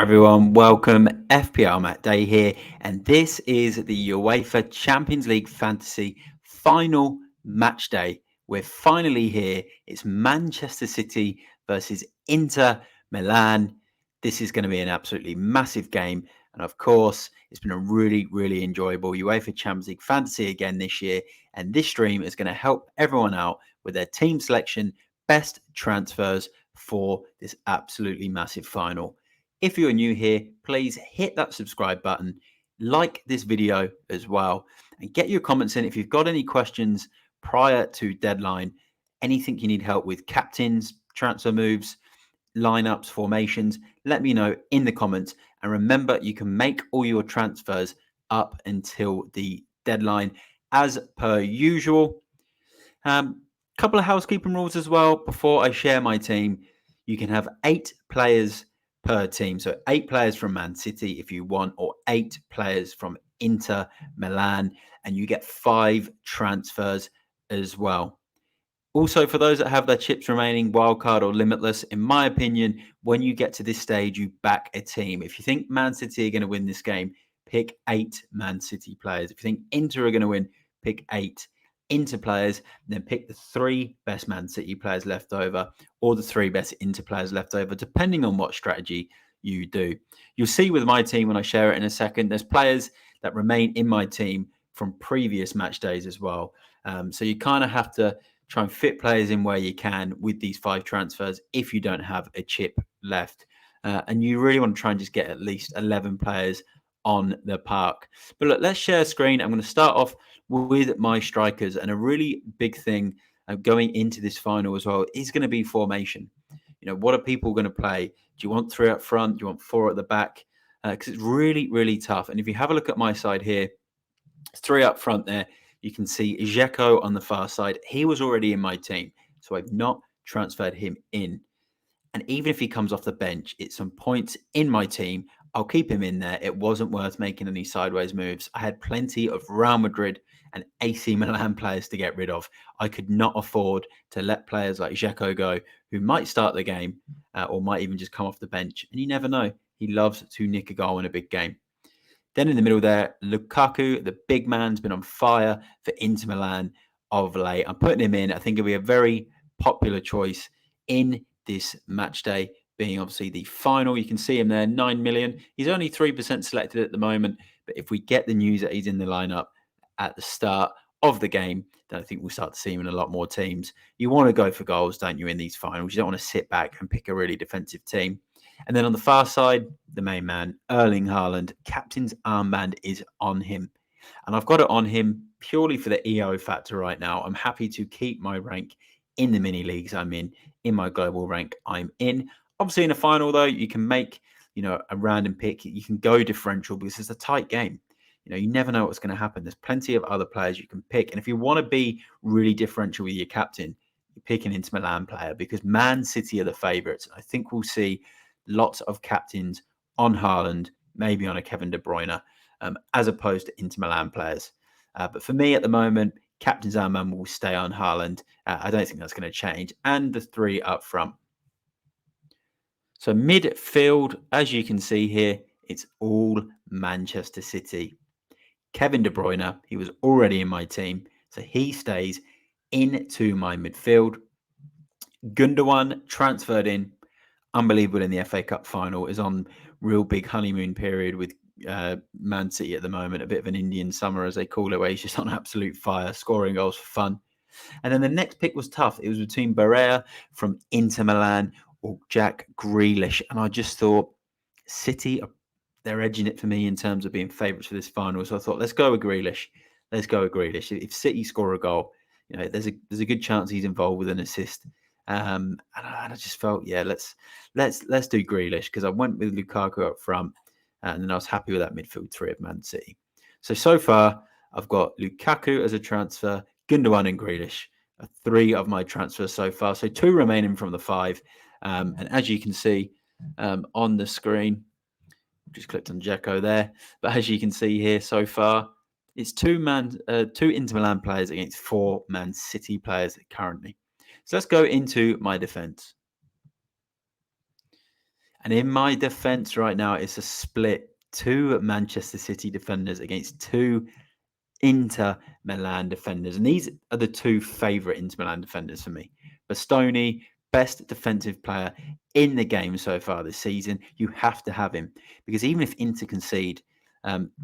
Hi everyone, welcome. FPLMattDay here, and this is the UEFA Champions League Fantasy final match day. We're finally here. It's Manchester City versus Inter Milan. This is going to be an absolutely massive game, and of course, it's been a really enjoyable UEFA Champions League Fantasy again this year. And this stream is going to help everyone out with their team selection, best transfers for this absolutely massive final. If you're new here, please hit that subscribe button, like this video as well, and get your comments in if you've got any questions prior to deadline, anything you need help with, captains, transfer moves, lineups, formations, let me know in the comments. And remember, you can make all your transfers up until the deadline as per usual. Couple of housekeeping rules as well before I share my team. You can have 8 players per team. So 8 players from Man City if you want, or 8 players from Inter Milan, and you get 5 transfers as well. Also, for those that have their chips remaining, wildcard or limitless, in my opinion, when you get to this stage, you back a team. If you think Man City are going to win this game, pick 8 Man City players. If you think Inter are going to win, pick 8 Inter players, then pick the 3 best Man City players left over, or the 3 best Inter players left over, depending on what strategy you do. You'll see with my team when I share it in a second, there's players that remain in my team from previous match days as well. So you kind of have to try and fit players in where you can with these 5 transfers if you don't have a chip left. And you really want to try and just get at least 11 players on the park. But look, let's share a screen. I'm going to start off with my strikers, and a really big thing going into this final as well is going to be formation. You know, what are people going to play? Do you want 3 up front? Do you want 4 at the back? Because it's really tough. And if you have a look at my side here, 3 up front there. You can see Dzeko on the far side. He was already in my team, so I've not transferred him in. And even if he comes off the bench, it's some points in my team. I'll keep him in there. It wasn't worth making any sideways moves. I had plenty of Real Madrid and AC Milan players to get rid of. I could not afford to let players like Dzeko go, who might start the game or might even just come off the bench. And you never know. He loves to nick a goal in a big game. Then in the middle there, Lukaku, the big man's been on fire for Inter Milan of late. I'm putting him in. I think it'll be a very popular choice in this match day, being obviously the final. You can see him there, 9 million. He's only 3% selected at the moment. But if we get the news that he's in the lineup at the start of the game, then I think we'll start to see him in a lot more teams. You want to go for goals, don't you, in these finals? You don't want to sit back and pick a really defensive team. And then on the far side, the main man, Erling Haaland, captain's armband is on him. And I've got it on him purely for the EO factor right now. I'm happy to keep my rank in the mini leagues I'm in my global rank I'm in. Obviously, in a final, though, you can make, a random pick. You can go differential because it's a tight game. You never know what's going to happen. There's plenty of other players you can pick. And if you want to be really differential with your captain, you pick an Inter Milan player because Man City are the favourites. I think we'll see lots of captains on Haaland, maybe on a Kevin De Bruyne, as opposed to Inter Milan players. But for me at the moment, captain's armband will stay on Haaland. I don't think that's going to change. And the 3 up front. So midfield, as you can see here, it's all Manchester City. Kevin De Bruyne, he was already in my team, so he stays into my midfield. Gundogan transferred in. Unbelievable in the FA Cup final, is on real big honeymoon period with Man City at the moment, a bit of an Indian summer as they call it, where he's just on absolute fire, scoring goals for fun. And then the next pick was tough. It was between Barrea from Inter Milan or Jack Grealish. And I just thought City, they're edging it for me in terms of being favourites for this final. So I thought, let's go with Grealish. Let's go with Grealish. If City score a goal, there's a good chance he's involved with an assist. And I just felt, let's do Grealish, because I went with Lukaku up front, and then I was happy with that midfield 3 of Man City. So far, I've got Lukaku as a transfer, Gundogan and Grealish are 3 of my transfers so far. So 2 remaining from the 5. And as you can see on the screen, just clicked on Dzeko there. But as you can see here so far, it's 2 Inter Milan players against 4 Man City players currently. So let's go into my defense. And in my defence right now, it's a split. 2 Manchester City defenders against 2 Inter Milan defenders. And these are the 2 favourite Inter Milan defenders for me. Bastoni, best defensive player in the game so far this season. You have to have him because even if Inter concede,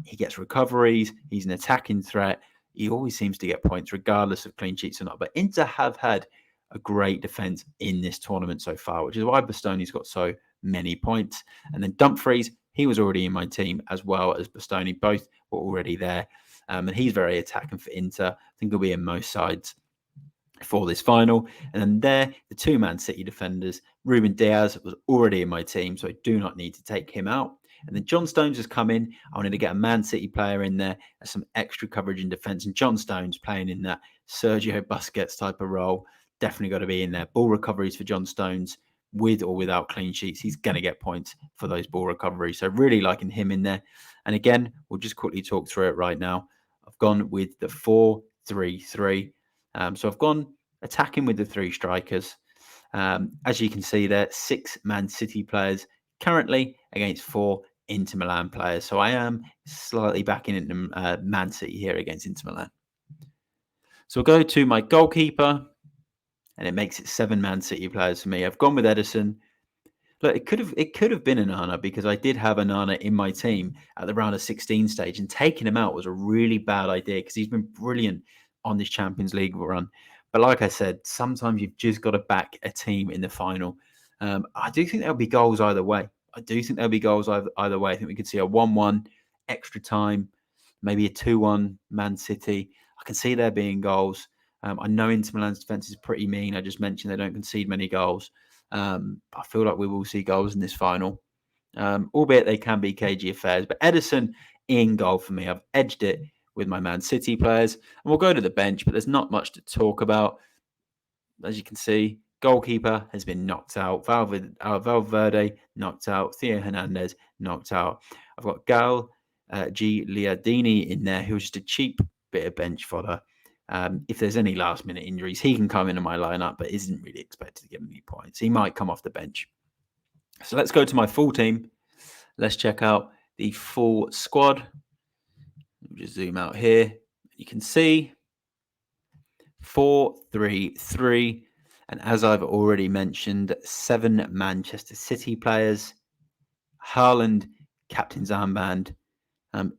he gets recoveries, he's an attacking threat. He always seems to get points regardless of clean sheets or not. But Inter have had a great defence in this tournament so far, which is why Bastoni's got so many points. And then Dumfries, he was already in my team as well as Bastoni. Both were already there. And he's very attacking for Inter. I think he'll be in most sides for this final. And then there, the 2 Man City defenders. Ruben Diaz was already in my team, so I do not need to take him out. And then John Stones has come in. I wanted to get a Man City player in there, some extra coverage in defence. And John Stones playing in that Sergio Busquets type of role. Definitely got to be in there. Ball recoveries for John Stones, with or without clean sheets. He's going to get points for those ball recoveries. So really liking him in there. And again, we'll just quickly talk through it right now. I've gone with the 4-3-3. So I've gone attacking with the 3 strikers. As you can see there, 6 Man City players currently against 4 Inter Milan players. So I am slightly backing into Man City here against Inter Milan. So I'll go to my goalkeeper, and it makes it 7 Man City players for me. I've gone with Ederson. Look, it could have been Onana because I did have Onana in my team at the round of 16 stage, and taking him out was a really bad idea because he's been brilliant on this Champions League run. But like I said, sometimes you've just got to back a team in the final. I do think there'll be goals either way. I think we could see a 1-1 extra time, maybe a 2-1 Man City. I can see there being goals. I know Inter Milan's defence is pretty mean. I just mentioned they don't concede many goals. I feel like we will see goals in this final, albeit they can be cagey affairs. But Ederson in goal for me. I've edged it with my Man City players. And we'll go to the bench, but there's not much to talk about. As you can see, goalkeeper has been knocked out. Valverde knocked out. Theo Hernandez knocked out. I've got Gal Gigliardini in there, who's just a cheap bit of bench fodder. If there's any last-minute injuries, he can come into my lineup, but isn't really expected to get any points. He might come off the bench. So let's go to my full team. Let's check out the full squad. Let me just zoom out here. You can see 4-3-3. And as I've already mentioned, 7 Manchester City players. Haaland, captain's armband.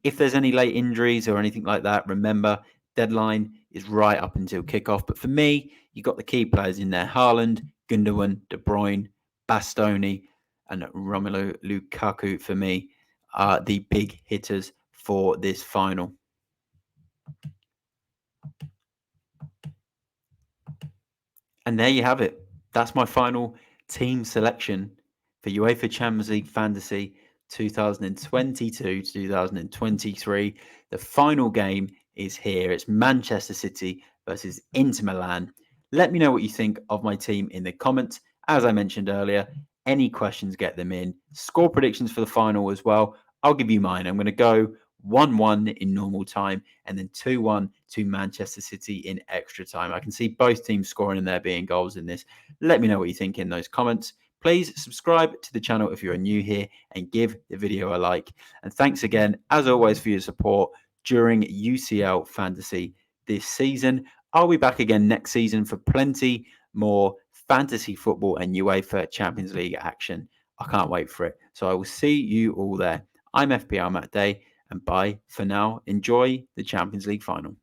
If there's any late injuries or anything like that, remember, deadline is right up until kickoff. But for me, you got the key players in there. Haaland, Gundogan, De Bruyne, Bastoni, and Romelu Lukaku, for me, are the big hitters for this final. And there you have it. That's my final team selection for UEFA Champions League Fantasy 2022 to 2023. The final game is here. It's Manchester City versus Inter Milan. Let me know what you think of my team in the comments. As I mentioned earlier, any questions, get them in. Score predictions for the final as well. I'll give you mine. I'm going to go 1-1 in normal time and then 2-1 to Manchester City in extra time. I can see both teams scoring and there being goals in this. Let me know what you think in those comments. Please subscribe to the channel if you're new here and give the video a like. And thanks again, as always, for your support during UCL Fantasy this season. I'll be back again next season for plenty more fantasy football and UEFA Champions League action. I can't wait for it. So I will see you all there. I'm FPLMattDay, and bye for now. Enjoy the Champions League final.